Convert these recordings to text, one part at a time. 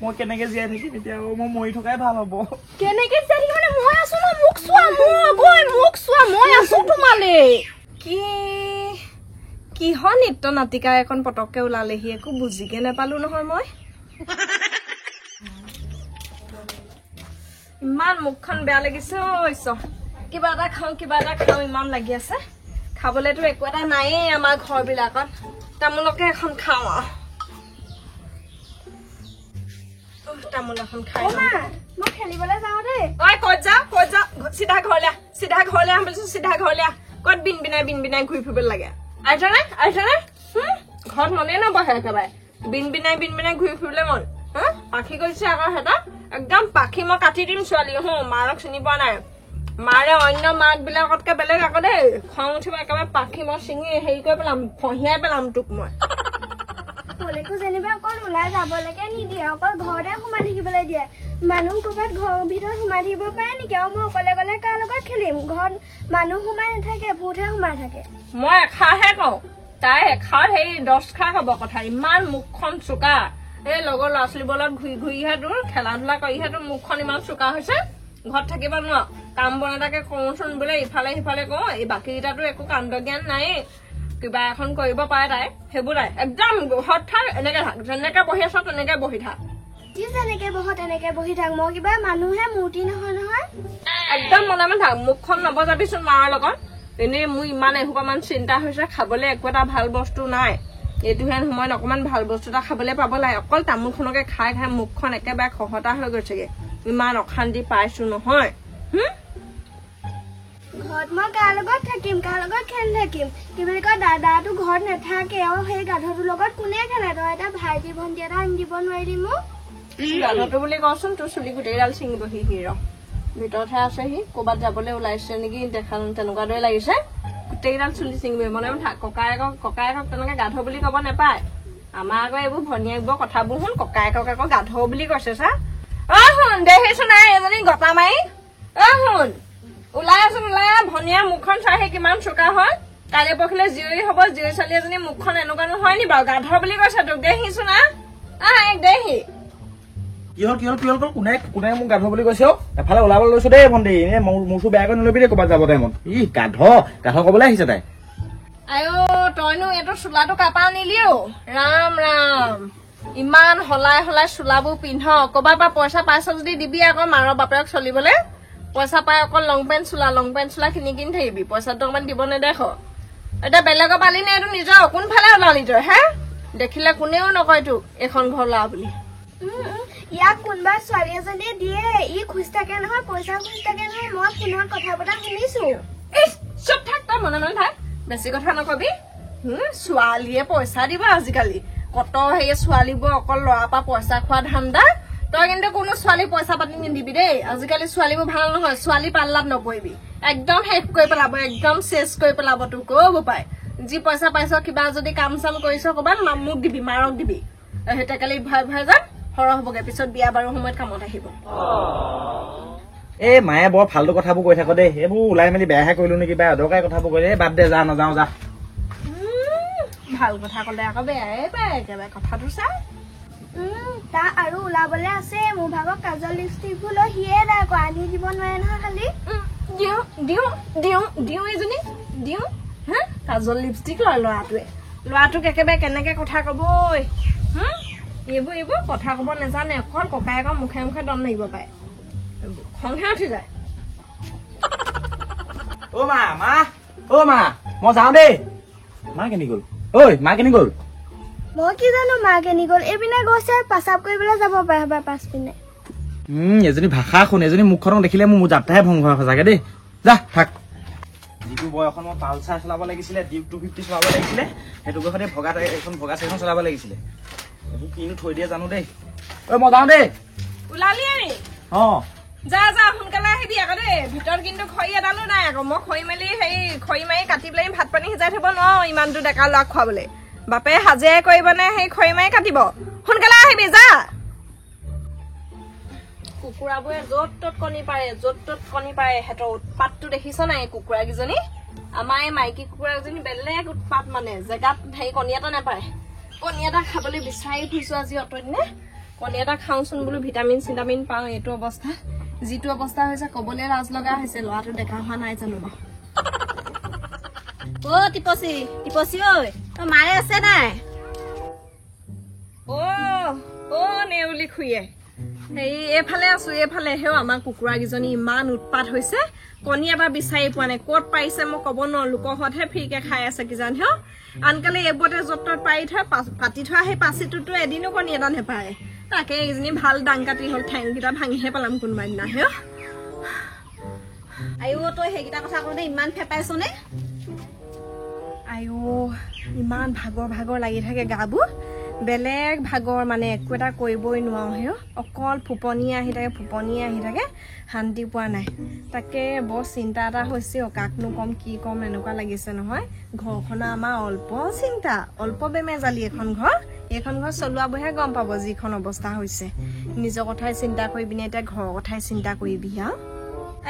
মই কেনেকে জীয়াই থাকিম এতিয়া মই মৰি থকাই ভাল হ'ব কেনেকে জীয়াই থাকিম মানে মই আছো ন মোক চোৱা মই আছো তোমালে কিহৰ নৃত্য নাটিকা এখন পটককে ওলালেহি একো বুজিকে নাপালো নহয় মই ইমান মুখখন বেয়া লাগিছে কিবা এটা খাওঁ ইমান লাগি আছে খাবলেতো একো এটা নায়েই আমাৰ ঘৰ বিলাকত তামোলকে এখন খাওঁ তামোল এখন খাই মই খেলিবলৈ যাওঁ দেই ক'ত যা চিধা ঘৰলে আহ চিধা ঘৰলে আহ ক'ত বিন বিনাই ঘূৰি ফুৰিব লাগে আহিছানে ঘৰত মনে নবহে একেবাৰে বিন বিনাই ঘূৰি ফুৰিবলৈ মন পাখি কৰিছে আকৌ সিহঁতৰ একদম পাখি মই কাটি দিম ছোৱালী মাৰক চিনি পোৱা নাই মাৰে অন্য মাক বিলাকতকে বেলেগ আকৌ দেই খং উঠিব একেবাৰে পাখি মই চিঙি হেৰি কৰি পেলাম ফহিয়াই পেলাম তোক মই কলেকো যেনিবা অকল ওলাই যাবলৈকে নিদিয়ে অকল ঘৰতে সোমাই থাকিবলৈ দিয়ে মানুহ ক'ৰবাত ঘৰৰ ভিতৰত সোমাই থাকিব পাৰে নেকি আৰু মই অকলে গ'লে কাৰ লগত খেলিম ঘৰত মানুহ সোমাই নাথাকে ভূতহে সোমাই থাকে মই এষাৰহে কওঁ তাই এষাৰ হেৰি 10 খাৰ হব কথা ইমান মুখখন চোকা এই লগৰ ল'ৰা ছোৱালীবোৰৰ লগত ঘূৰিহে তোৰ খেলা ধূলা কৰিহে তোৰ মুখখন ইমান চোকা হৈছে ঘৰত থাকিব নোৱাৰ কাম বন এটাকে কৰোচোন বোলে ইফালে সিফালে কওঁ এই বাকীকেইটাতো একো কাণ্ড জ্ঞান নাই কিবা এখন কৰিব পাৰে তাই সেইবোৰ তাই একদম ঘৰত থাক এনেকে থাক যেনেকে বহি আছ তেনেকে বহি থাক তেনেকে বহি থাক মই কিবা মানুহে মূৰ্তি নহয় একদম মনে থাক মুখখন নবজাবিচোন মাৰ লগত এনেই মোৰ ইমান এসোপামান চিন্তা হৈছে খাবলৈ একো এটা ভাল বস্তু নাই এইটোহেন সময়ত অকমান ভাল বস্তু এটা খাবলৈ পাব লাগে অকল তামোলখনকে খাই মুখখন একেবাৰে খহতা হৈ গৈছেগে ইমান অশান্তি পাইছো নহয় ঘৰত মই কাৰ লগত থাকিম কাৰ লগত খেলি থাকিম কি বুলি কয় দাদাটো ঘৰত নাথাকে আৰু সেই গাধটোৰ লগত কোনে খেলে তই এটা ভাইটি ভণ্টি এটা আনি দিব নোৱাৰিলি মোক গাধটো বুলি কচোন তোৰ চুলি গোটেইডাল ছিঙিবহি ভিতৰতহে আছেহি ক'ৰবাত যাবলৈ ওলাইছে নেকি দেখা তেনেকুৱা দৰে লাগিছে গোটেইডাল চুলি ছিঙিবহি মনে থাক ককায়েকক তেনেকে গাধ বুলি ক'ব নাপায় আমাৰ আকৌ এইবোৰ ভনীয়েকবোৰ কথাবোৰ শুন ককায়েকক আকৌ গাধ বুলি কৈছে চা শুন দেখিছো নাই এজনী গটা মাৰি শুন ওলাই আছোন ওলাই ভনীয়া মুখখন চাইহে কিমান চোকা হয় কাইলৈ পৰখিলে জীয়ৰী হ'ব জীয়ৰী ছোৱালী এজনী মুখখন এনেকুৱা নহয় নি বাৰু গাধ বুলি কৈছে তোক দেখিছো না দেহি কি হল কোনে মোক গাধ বুলি কৈছে এফালে ওলাব লৈছো দেই ভণ্টি এনে মোৰচো বেয়া কৰি নলবি দেই ক'ৰবাত যাব টাইমত গাধ কবলৈ আহিছে তাই আইও তইনো এইটো চোলাটো কাপা নিলি ৰাম ইমান হলাই চোলাবোৰ পিন্ধ ক'ৰবাৰ পৰা পইচা পাইছ যদি দিবি আকৌ মাৰৰ বাপেৰক চলিবলৈ পইচা পাই অকল লং পেণ্ট চোলা কিনি থাকিবি পইচাটো অকমান দিব নেদেখ এতিয়া বেলেগৰ পালি নে এইটো নিজৰ কোনফালে ওলালি তই দেখিলে কোনেও নকয় তোক এইখন ঘৰ ল'ৰা বুলি ইয়াক কোনোবা ছোৱালী এজনীয়ে দিয়ে ই খুজ থাকে নহয় পইচা খুজ থাকে নহয় মই ফোনত কথা পতা শুনিছো চুপ থাক তই মনে থাক বেছি কথা নকবি ছোৱালীয়ে পইচা দিব আজিকালি কত সেই ছোৱালীবোৰ অকল ল'ৰাৰ পৰা পইচা খোৱা ধান্দা তই কিন্তু কোনো ছোৱালী পইচা পাতি নিদিবি দেই আজিকালি ছোৱালীবোৰ ভাল নহয় ছোৱালী পাল্লাত নপৰিবি একদম শেষ কৰি পেলাব একদম চেচ কৰি পেলাব তোক ক'ব পাই যি পইচা পাইছ কিবা যদি কাম চাম কৰিছ ক'ৰবাত মোক দিবি মাৰক দিবি সেই টেকেলি ভয় যাক সৰহ হ'বগে পিছত বিয়া বাৰু সময়ত কামত আহিব এই মায়ে বৰ ফাল্টু কথাবোৰ কৈ থাকো দেই এইবোৰ ওলাই মেলি বেয়াহে কৰিলো নেকি বা অদৰকাৰী কথাবোৰ কৈ বাদ দে নাযাওঁ যা ভাল কথা ক'লে আকৌ বেয়াই পায় একেবাৰে কথাটো চা তা আৰু ওলাবলে আছে মোৰ ভাগৰ কাজল লিপষ্টিকবোৰ লৈ সিয়ে নাই আকৌ আনি দিব নোৱাৰে নহয় খালি দিওঁ এজনী দিওঁ কাজল লিপষ্টিক লয় ল'ৰাটোক একেবাৰে কেনেকে কথা কবই এইবোৰ কথা কব নাজানে অকল ককায়েকৰ মুখে দম লাগিব পাৰে খংহে উঠি যায় মই যাওঁ দেই মা কেনি গ'ল মা কেনি গ'ল মই কি জানো মা কেনি গ'ল এইপিনে গৈছে পাচাব কৰিবলৈ যাব পাৰে বা পাছপিনে এজনী ভাষা শুন এজনী মুখখনক দেখিলে মোৰ যাত্ৰাহে ভংগ হয় সঁচাকে দেই যা থাক যিটো বয়সত মই পালচাৰ চলাব লাগিছিলে ডিউক 250 চলাব লাগিছিলে সেইটো বয়সতে ভগা চাইখন চলাব লাগিছিলে এইবোৰ কিনো থৈ দিয়ে জানো দেই মই যাওঁ দেই ওলালি আমি যা সোনকালে আহিবি আকৌ দেই ভিতৰত কিন্তু খৰি এডালো নাই আকৌ মই খৰি মেলি খৰি মাৰি কাটি পেলাই ভাত পানী সিজাই থব নোৱাৰো ইমানটো ডেকা ল'ৰাক খুৱাবলৈ বাপে হাজিৰাই কৰিবনে সেই খৰি মাৰি কাটিব সোনকালে আহিবি যা কুকুৰাবোৰে য'ত ত'ত কণী পাৰে সিহঁতৰ উৎপাতটো দেখিছ নাই কুকুৰাকেইজনী আমাৰ এই মাইকী কুকুৰাকেইজনী বেলেগ উৎপাত মানে জেগাত কণী এটা নাপায় কণী এটা খাবলৈ বিচাৰি ফুৰিছো আজি অতদিনে কণী এটা খাওঁচোন বোলো ভিটামিন চিটামিন পাওঁ এইটো অৱস্থা যিটো অৱস্থা হৈছে ক'বলৈ লাজ লগা হৈছে ল'ৰাটো দেখা হোৱা নাই জানো বাৰু অ টিপচি টিপচি ঐ তোৰ মায়ে আছে নাই নেউলি খুৰীয়ে হেৰি এইফালে আছো এইফালে হেও আমাৰ কুকুৰাকেইজনী ইমান উৎপাত হৈছে কণী এবাৰ বিচাৰি পোৱা নাই ক'ত পাৰিছে মই ক'ব নোৱাৰো লোকৰ ঘৰতহে ফ্ৰীকে খাই আছে কিজানি হেও আনকালে এইবোৰতে য'ত ত'ত পাৰি থৈ পাতি থোৱা সেই পাচিটোতো এদিনো কণী এটা নেপাৰে তাকে এইজনী ভাল ডাং কাটি হ'ল ঠেংকেইটা ভাঙিহে পেলাম কোনোবা দিনা হেও আইও তই সেইকেইটা কথা কওঁতে ইমান ফেপাইছনে আইও ইমান ভাগৰ লাগি থাকে গাবোৰ বেলেগ ভাগৰ মানে একো এটা কৰিবই নোৱাৰো হেও অকল ফুপনিয়ে আহি থাকে শান্তি পোৱা নাই তাকে বৰ চিন্তা এটা হৈছে কাকনো কম কি কম এনেকুৱা লাগিছে নহয় ঘৰখনৰ আমাৰ অল্প বেমেজালি এইখন ঘৰ চলোৱাবোৰহে গম পাব যিখন অৱস্থা হৈছে নিজৰ কথাই চিন্তা কৰি পিনে এতিয়া ঘৰৰ কথাই চিন্তা কৰিবি আৰু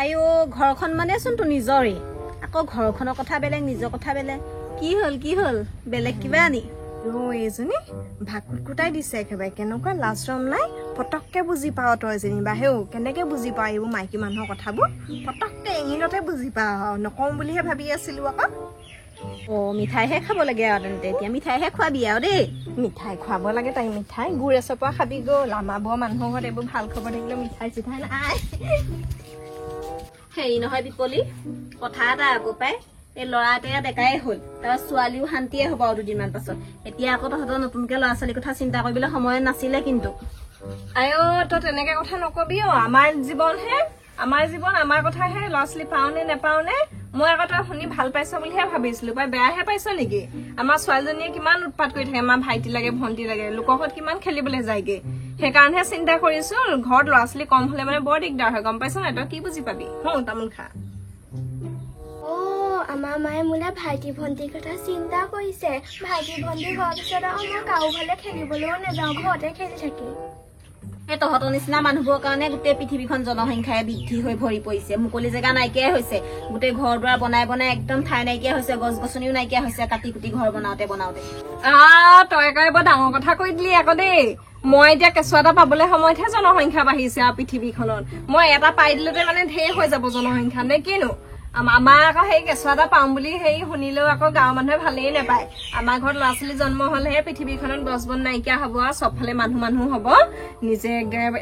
আইও ঘৰখন মানে চোন তোৰ নিজৰে আকৌ ঘৰখনৰ কথা বেলেগ নিজৰ কথা বেলেগ কি হ'ল বেলেগ কিবা আনি এইজনী ভাগ কুটকুটাই দিছে একেবাৰে কেনেকুৱা লাজৰম নাই পটককে বুজি পাও তই যেনিবা হেও কেনেকে বুজি পাও এইবোৰ মাইকী মানুহৰ কথাবোৰ পটককে এঙিলতে বুজি পাও নকওঁ বুলিহে ভাবি আছিলো আকৌ অ মিঠাইহে খাব লাগে আৰু তেন্তে এতিয়া মিঠাইহে খোৱাবি আৰু দেই মিঠাই খুৱাব লাগে তাই মিঠাই গুড় এচপৰা খাবি গ'ল আমাৰ বৰ মানুহৰ ঘৰত এইবোৰ ভাল খবৰ থাকিলে মিঠাই চিঠাই নাই হেৰি নহয় বিপলি কথা এটা আকৌ পাই এই ল'ৰা এটা ডেকাই হ'ল তাৰ ছোৱালীও শান্তিয়ে হ'ব আৰু দুদিনমান পাছত এতিয়া আকৌ তহঁতৰ নতুনকে ল'ৰা ছোৱালীৰ কথা চিন্তা কৰিবলৈ সময় নাছিলে কিন্তু আইঅ তই তেনেকে কথা নকবি আমাৰ জীৱন আমাৰ কথাহে ল'ৰা ছোৱালী পাও নে নেপাও নে মই আকৌ তই শুনি ভাল পাইছ বুলিহে ভাবিছিলো পাই বেয়াহে পাইছ নেকি আমাৰ ছোৱালীজনীয়ে কিমান উৎপাত কৰি থাকে আমাৰ ভাইটি লাগে ভন্টি লাগে লোকৰ ঘৰত কিমান খেলিবলৈ যায়গে সেইকাৰণেহে চিন্তা কৰিছো ঘৰত ল'ৰা ছোৱালী কম হলে মানে বৰ দিগদাৰ হয় গম পাইছ নাই তই কি বুজি পাবি তামোল খা আমাৰ মায়ে মোলে ভাইটি ভণ্টিৰ কথা চিন্তা কৰিছে ভাইটি ভণ্টি হোৱাৰ পিছত আৰু মই কাৰো ফালে খেলিবলৈও নাযাওঁ ঘৰতে খেলি থাকি এই তহঁতৰ নিচিনা মানুহবোৰৰ কাৰণে গোটেই পৃথিৱীখন জনসংখ্যাই বৃদ্ধি হৈ ভৰি পৰিছে মুকলি জেগা নাইকিয়াই হৈছে গোটেই ঘৰ দুৱাৰ বনাই একদম ঠাই নাইকিয়া হৈছে গছ গছনিও নাইকিয়া হৈছে কাটি কুটি ঘৰ বনাওতে তই একেবাৰে বৰ ডাঙৰ কথা কৈ দিলি আকৌ দেই মই এতিয়া কেঁচুৱা এটা পাবলৈ সময়তহে জনসংখ্যা বাঢ়িছে আৰু পৃথিৱীখনত মই এটা পাই দিলোতে মানে ঢেৰ হৈ যাব জনসংখ্যা নে কিনো আমাৰ আকৌ সেই কেঁচুৱা এটা পাম বুলি সেই শুনিলেও আকৌ গাঁৱৰ মানুহে ভালেই নাপায় আমাৰ ঘৰত ল'ৰা ছোৱালী জন্ম হলেহে পৃথিৱীখনত গছ বন নাইকিয়া হব আৰু চবফালে মানুহ হব নিজে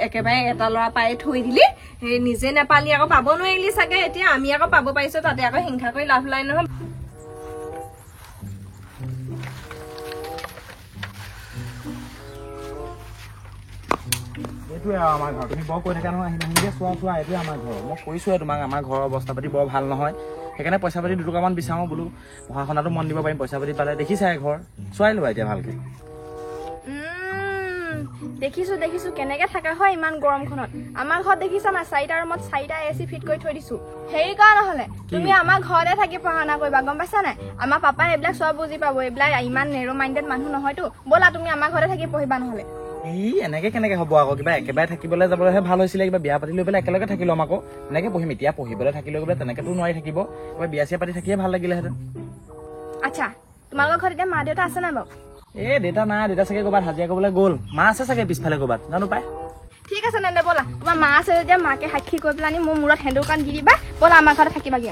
একেবাৰে এটা ল'ৰা পাই থৈ দিলি সেই নিজে নাপালি আকৌ পাব নোৱাৰিলি চাগে এতিয়া আমি আকৌ পাব পাৰিছো তাতে আকৌ হিংসা কৰি লাভ নাই নহয় এইটোৱে আৰু আমাৰ ঘৰ তুমি বৰ কৈ থাকা নহয় আহিলে চোৱা এইটোৱে আমাৰ ঘৰ মই কৈছোৱে তোমাক আমাৰ ঘৰৰ অৱস্থা পাতি বৰ ভাল নহয় সেইকাৰণে পইচা পাতি দুটকামান বিচাৰো বোলো পঢ়া শুনাটো মন দিব পাৰিম পইচা পাতি পালে দেখিছাই ঘৰ চোৱাই লোৱা এতিয়া ভালকে দেখিছো কেনেকে থাকা হয় ইমান গৰমখনত আমাৰ ঘৰত দেখিছা না 4টা ৰুমত 4টা এচি ফিট কৰি থৈ দিছো হেৰি কৰা নহলে তুমি আমাৰ ঘৰতে থাকি পঢ়া শুনা কৰিবা গম পাইছা নাই আমাৰ পাপাই এইবিলাক চব বুজি পাব এইবিলাক ইমান নেৰো মাইণ্ডেড মানুহ নহয়তো ব'লা তুমি আমাৰ ঘৰতে থাকি পঢ়িবা নহলে এনেকে কেনেকে হব আকৌ কিবা একেবাৰে থাকিবলৈ যাবলৈহে ভাল হৈছিলে কিবা বিয়া পাতি লৈ পেলাই একেলগে থাকি ল'ম আকৌ এনেকে পঢ়িম এতিয়া পঢ়িবলৈ থাকিলে বোলে তেনেকেতো নোৱাৰি থাকিব কিবা বিয়া চিয়া পাতি থাকিয়ে ভাল লাগিলেহেঁতেন আচ্ছা তোমালোকৰ ঘৰত এতিয়া মা দেউতা আছে নাই বাৰু দেউতা নাই দেউতা চাগে ক'ৰবাত হাজিৰা কৰিবলৈ গ'ল মা আছে চাগে পিছফালে ক'ৰবাত জানো পাই ঠিক আছে নেনে ব'লা তোমাৰ মা আছে যেতিয়া মাকে সাক্ষী কৰি পেলাই মোৰ মূৰত সেন্দুৰ কাণ দি দিবা ব'লা আমাৰ ঘৰতে থাকিবাগে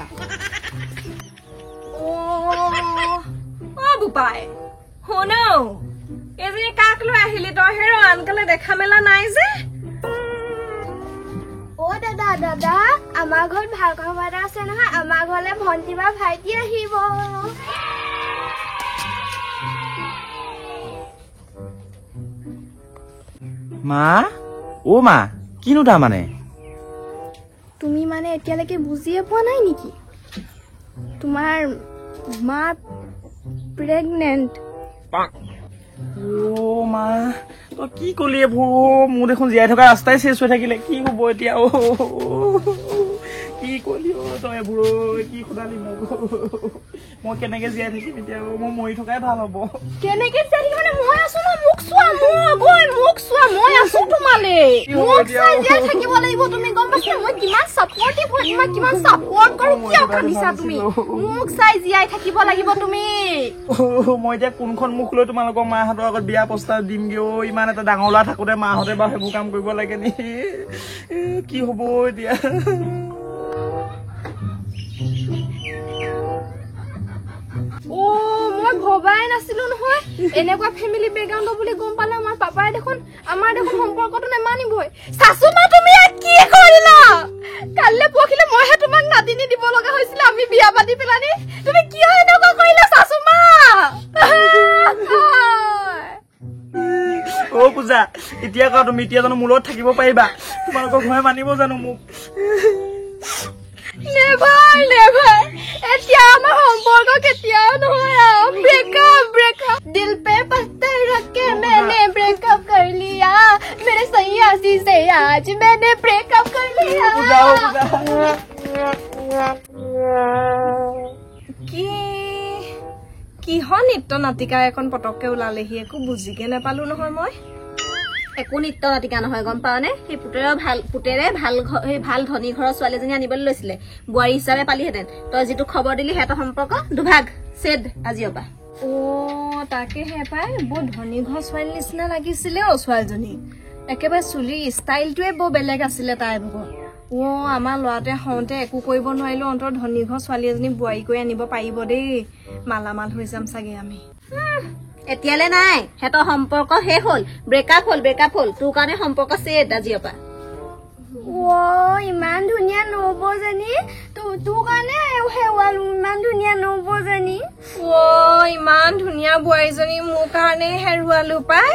বোপাই শুন এজনী কাক লৈ আহিলি তই হেৰ আনকালে দেখা মেলা নাই যে দাদা আমাৰ ঘৰত ভাল খবৰ এটা আছে নহয় আমাৰ ঘৰলে ভন্টি বা ভাইটি আহিব মা কিনো তাৰমানে তুমি মানে এতিয়ালৈকে বুজিয়ে পোৱা নাই নেকি তোমাৰ মা প্ৰেগনেন্ট মা তই কি কলি এইবোৰ মোৰ দেখোন জীয়াই থকা ৰাস্তাই চেচ হৈ থাকিলে কি হব এতিয়া কি কলি তই এইবোৰ কি সোধালি মোক মই কেনেকে জীয়াই থাকিম এতিয়া মই মৰি থকাই ভাল হ'ব কেনেকে চাৰি মানে মই আছো ন মোক চোৱা মই আছো তোমালে মোক চাই জীয়াই থাকিব লাগিব তুমি গম পাইছা মই কিমান সাপোৰ্টিভ হয় মই কিমান সাপোৰ্ট কৰো কিয় কান্দিছা তুমি মোক চাই জীয়াই থাকিব লাগিব তুমি মই এতিয়া কোনখন মুখ লৈ তোমালোকৰ মাহঁতৰ আগত বিয়া প্ৰস্তাৱ দিমগে ইমান এটা ডাঙৰ ল'ৰা থাকোতে মাহঁতে বা সেইবোৰ কাম কৰিব লাগে নি কি হ'ব এতিয়া মই ভবাই নাছিলো নহয় এনেকুৱা ফেমিলি বেকগ্ৰাউণ্ড বুলি গম পালে আমাৰ পাপাই দেখোন আমাৰ সম্পৰ্কটো নেমানিবই শাশুমা তুমি কি কৰিলা কাইলৈ পৰহিলে মইহে তোমাক নাতিনি দিব লগা হৈছিলে আমি বিয়া পাতি পেলানি তুমি কিয় এনেকুৱা কৰিলা শাশুমা পূজা এতিয়া কোৱা তুমি এতিয়া জানো মোৰ লগত থাকিব পাৰিবা তোমালোকৰ ঘৰে মানিব জানো মোক নেভাৰ এতিয়া আমাৰ সম্পৰ্ক কেতিয়াও নহয় ব্ৰেকআপ দিল পে पत्थर रख के मैंने ब्रेकअप कर लिया मेरे सैयासी से आज मैंने ब्रेकअप कर लिया কিহৰ নৃত্য নাটিকা এখন পটককে ওলালেহি একো বুজিকে নাপালো নহয় মই একো নৃত্য নাটিকা নহয় গম পাও নে সেই পুতেৰে ভাল ধনী ঘৰৰ ছোৱালীজনী আনিবলৈ লৈছিলে বোৱাৰী হিচাপে পালিহেঁতেন তই যিটো খবৰ দিলি সিহঁতৰ সম্পৰ্ক দুভাগ চেদ আজিৰ পৰা তাকে হে পাই বৰ ধনী ঘৰ ছোৱালী নিচিনা লাগিছিলে ছোৱালীজনী একেবাৰে চুলিৰ ষ্টাইলটোৱে বৰ বেলেগ আছিলে তাই ভাগৰ আমাৰ ল'ৰাটোৱে হওঁতে একো কৰিব নোৱাৰিলো অন্তৰ ধনী ঘৰ ছোৱালী এজনী বোৱাৰী কৰি আনিব পাৰিব দেই মালামাল হৈ যাম চাগে আমি এতিয়ালে নাই সিহঁতৰ সম্পৰ্ক শেষ হ'ল ব্ৰেকআপ হ'ল তোৰ কাৰণে সম্পৰ্ক চেদ আজিৰ পৰা ইমান ধুনীয়া নবৌজনী তোৰ কাৰণে হেৰুৱালো ইমান ধুনীয়া নবৌজনী ইমান ধুনীয়া বোৱাৰীজনী মোৰ কাৰণে হেৰুৱালো পাই